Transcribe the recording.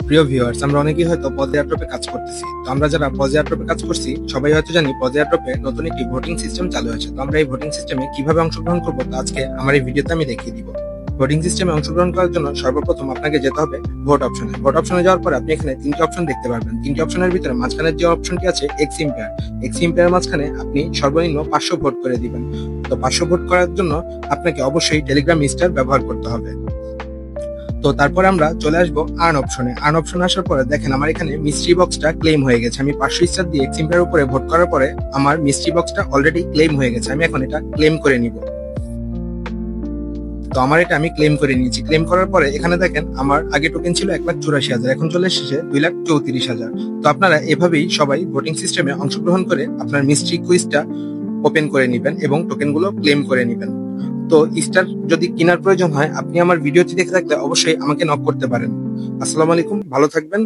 প্রিয় ভিউয়ার্স, আমরা অনেকেই হয়তো পজ এয়ারড্রপে কাজ করতেছি। তো আমরা যারা পজ এয়ারড্রপে কাজ করছি সবাই হয়তো জানি পজ এয়ারড্রপে নতুন একটি ভোটিং সিস্টেম চালু হয়েছে। তো আমরা এই ভোটিং সিস্টেমে কিভাবে অংশগ্রহণ করবো তা আজকে আমার এই ভিডিওতে আমি দেখিয়ে দিব। ভোটিং সিস্টেমে অংশগ্রহণ করার জন্য সর্বপ্রথম আপনাকে যেতে হবে ভোট অপশনে। ভোট অপশনে যাওয়ার পরে আপনি এখানে তিনটি অপশন দেখতে পারবেন। তিনটি অপশনের ভিতরে মাঝখানের যে অপশনটি আছে এক্স ইম্পায়ার, এক্স ইম্পায়ার মাঝখানে আপনি সর্বনিম্ন 500 ভোট করে দিবেন। তো 500 ভোট করার জন্য আপনাকে অবশ্যই টেলিগ্রাম স্টার ব্যবহার করতে হবে। তো তারপরে আমরা চলে আসবো আর্ন অপশনে। আর্ন অপশনে আসার পরে দেখেন আমার এখানে মিস্ট্রি বক্সটা ক্লেম হয়ে গেছে। আমি 500 স্টার দিয়ে এক্সিম্পার উপরে ভোট করার পরে আমার মিস্ট্রি বক্সটা অলরেডি ক্লেম হয়ে গেছে। আমি এখন এটা ক্লেম করে নিব। তো আমার এটা আমি ক্লেম করে নিয়েছি। ক্লেম করার পরে এখানে দেখেন আমার আগে টোকেন ছিল 1,84,000, এখন চলে এসেছে 2,34,000। তো আপনারা এভাবেই সবাই ভোটিং সিস্টেমে অংশগ্রহণ করে আপনার মিস্ট্রি কুইজটা ওপেন করে নেবেন এবং টোকেনগুলো ক্লেম করে নেবেন। তো স্টার যদি কেনার প্রয়োজন হয় আপনি আমার ভিডিওটি দেখে থাকলে অবশ্যই আমাকে নক করতে পারেন। আসসালামু আলাইকুম, ভালো থাকবেন।